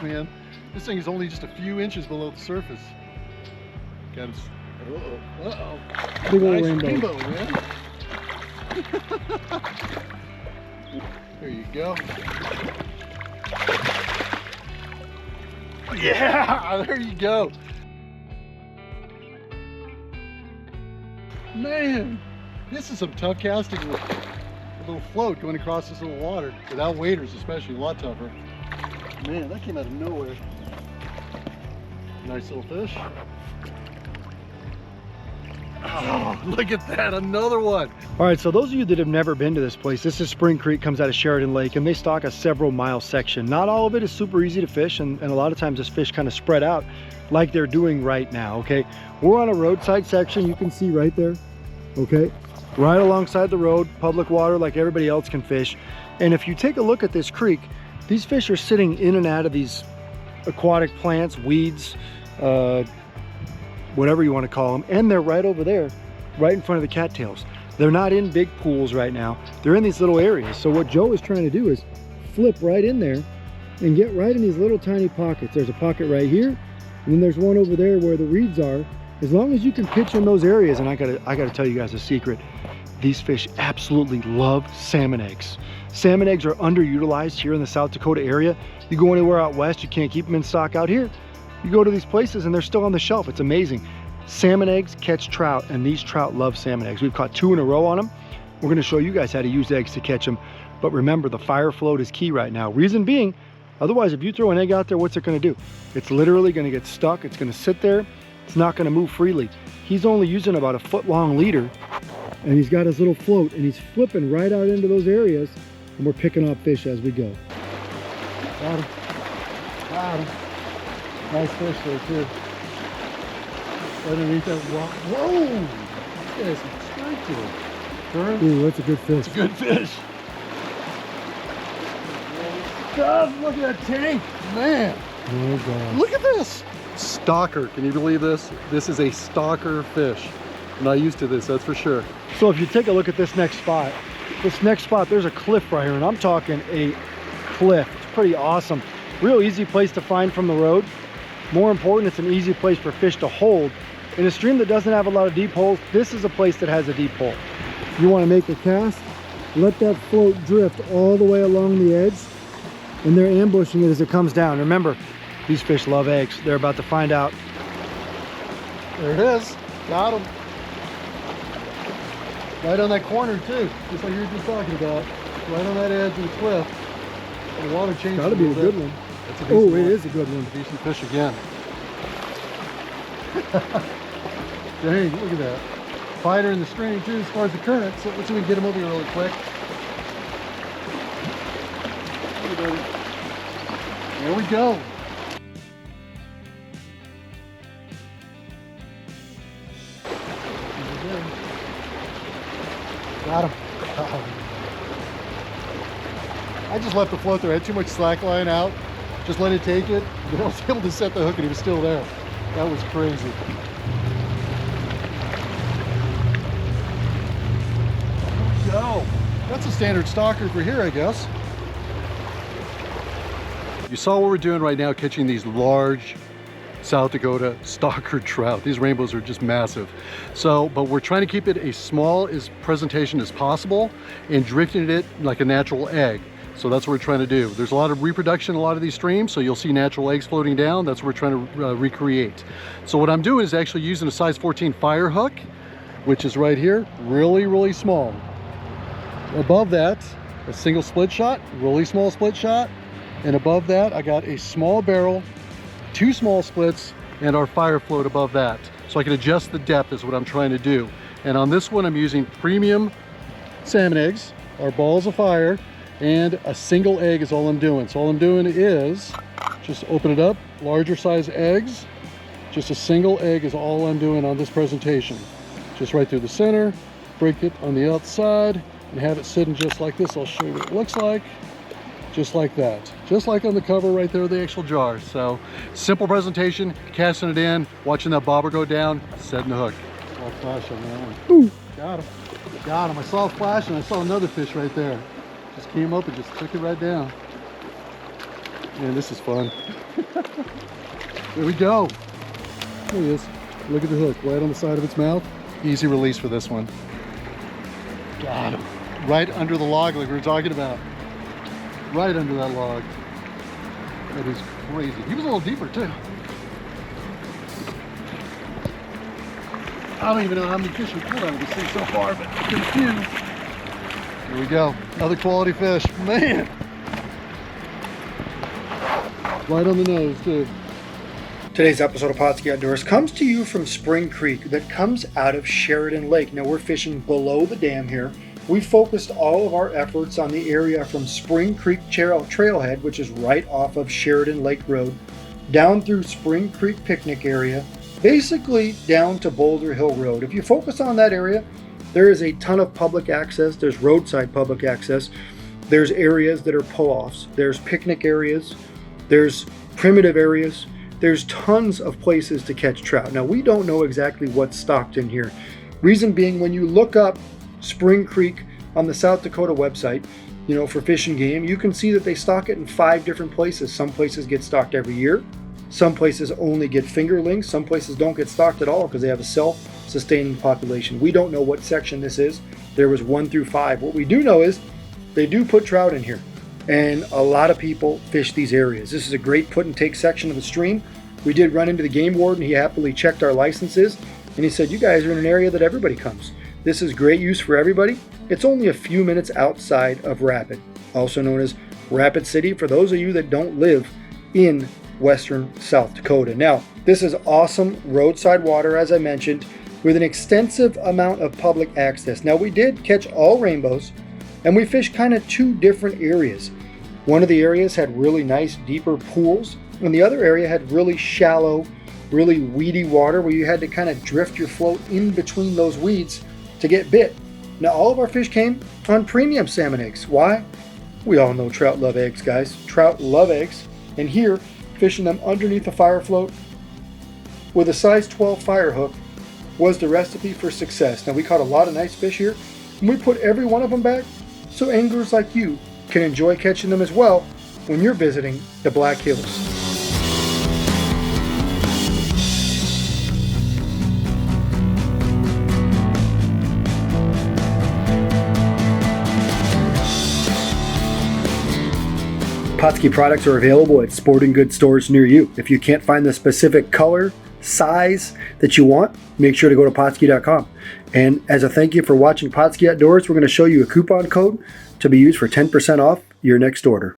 man. This thing is only just a few inches below the surface. Got him. Uh-oh. Big old Nice rainbow. man. There you go. Yeah, there you go. Man, this is some tough casting with a little float going across this little water. Without waders especially, a lot tougher. Man, that came out of nowhere. Nice little fish. Oh, look at that, another one. All right, so those of you that have never been to this place, this is Spring Creek, comes out of Sheridan Lake, and they stock a several mile section. Not all of it is super easy to fish, and a lot of times this fish kind of spread out like they're doing right now, okay? We're on a roadside section, you can see right there, okay? Right alongside the road, public water like everybody else can fish. And if you take a look at this creek, these fish are sitting in and out of these aquatic plants, weeds, whatever you want to call them, and they're right over there, right in front of the cattails. They're not in big pools right now. They're in these little areas. So what Joe is trying to do is flip right in there and get right in these little tiny pockets. There's a pocket right here, and then there's one over there where the reeds are. As long as you can pitch in those areas, and I gotta tell you guys a secret, these fish absolutely love salmon eggs. Salmon eggs are underutilized here in the South Dakota area. You go anywhere out west, you can't keep them in stock. Out here, you go to these places and they're still on the shelf. It's amazing. Salmon eggs catch trout, and these trout love salmon eggs. We've caught 2 in a row on them. We're gonna show you guys how to use eggs to catch them. But remember, the fire float is key right now. Reason being, otherwise if you throw an egg out there, what's it gonna do? It's literally gonna get stuck. It's gonna sit there. It's not gonna move freely. He's only using about a 1-foot-long leader, and he's got his little float, and he's flipping right out into those areas, and we're picking up fish as we go. Got him. Got him. Nice fish there too. Underneath that rock. Whoa! Yeah, some strike to it. Turn. Ooh, that's a good fish. It's a good fish. God, look at that tank, man. Oh God. Look at this. Stalker, can you believe this? This is a stalker fish. I'm not used to this, that's for sure. So if you take a look at this next spot, there's a cliff right here, and I'm talking a cliff. It's pretty awesome. Real easy place to find from the road. More important, it's an easy place for fish to hold. In a stream that doesn't have a lot of deep holes, this is a place that has a deep hole. You want to make a cast, let that float drift all the way along the edge, and they're ambushing it as it comes down. Remember, these fish love eggs. They're about to find out. There it is. Got him. Right on that corner too, just like you were just talking about. Right on that edge of the cliff. The water changes. Gotta be a good one. Oh, it is a good one. Decent fish again. Dang, look at that. Fighter in the stream too, as far as the current. So let's see if we can get him over here really quick. There we go. Got him. I just left the float there. I had too much slack line out. Just let it take it. Then I was able to set the hook and he was still there. That was crazy. There we go. That's a standard stalker for here, I guess. You saw what we're doing right now, catching these large South Dakota stalker trout. These rainbows are just massive. So, but we're trying to keep it as small as presentation as possible and drifting it like a natural egg. So that's what we're trying to do. There's a lot of reproduction in a lot of these streams, so you'll see natural eggs floating down. That's what we're trying to recreate. So what I'm doing is actually using a size 14 fire hook, which is right here, really, really small. Above that, a single split shot, really small split shot. And above that, I got a small barrel, 2 small splits, and our fire float above that. So I can adjust the depth is what I'm trying to do. And on this one, I'm using premium salmon eggs, our balls of fire, and a single egg is all I'm doing. So all I'm doing is just open it up, larger size eggs. Just a single egg is all I'm doing on this presentation. Just right through the center, break it on the outside, and have it sitting just like this. I'll show you what it looks like. Just like that. Just like on the cover right there of the actual jar. So simple presentation, casting it in, watching that bobber go down, setting the hook. I'll flash on that one. Ooh. Got him. Got him. I saw a flash and I saw another fish right there. Just came up and just took it right down. Man, this is fun. There we go. There he is. Look at the hook right on the side of its mouth. Easy release for this one. Got him. Right under the log like we were talking about. Right under that log. That is crazy. He was a little deeper too. I don't even know how many fish we pulled out of this thing so far, but it's been a few. Here we go. Another quality fish. Man. Right on the nose too. Today's episode of Pautzke Outdoors comes to you from Spring Creek that comes out of Sheridan Lake. Now we're fishing below the dam here. We focused all of our efforts on the area from Spring Creek Trailhead, which is right off of Sheridan Lake Road, down through Spring Creek Picnic area, basically down to Boulder Hill Road. If you focus on that area, there is a ton of public access. There's roadside public access. There's areas that are pull-offs. There's picnic areas. There's primitive areas. There's tons of places to catch trout. Now, we don't know exactly what's stocked in here. Reason being, when you look up Spring Creek on the South Dakota website, you know, for Fish and Game, you can see that they stock it in 5 different places. Some places get stocked every year. Some places only get fingerlings. Some places don't get stocked at all because they have a self-sustaining population. We don't know what section this is. There was 1 through 5. What we do know is they do put trout in here. And a lot of people fish these areas. This is a great put and take section of the stream. We did run into the game warden. He happily checked our licenses and he said, you guys are in an area that everybody comes. This is great use for everybody. It's only a few minutes outside of Rapid, also known as Rapid City for those of you that don't live in western South Dakota. Now, this is awesome roadside water, as I mentioned, with an extensive amount of public access. Now, we did catch all rainbows and we fished kind of 2 different areas. One of the areas had really nice deeper pools, and the other area had really shallow, really weedy water where you had to kind of drift your float in between those weeds to get bit. Now, all of our fish came on premium salmon eggs. Why? We all know trout love eggs, guys. Trout love eggs. And here, fishing them underneath a fire float with a size 12 fire hook was the recipe for success. Now, we caught a lot of nice fish here, and we put every one of them back so anglers like you can enjoy catching them as well when you're visiting the Black Hills. Pautzke products are available at sporting goods stores near you. If you can't find the specific color, size that you want, make sure to go to Pautzke.com. And as a thank you for watching Pautzke Outdoors, we're going to show you a coupon code to be used for 10% off your next order.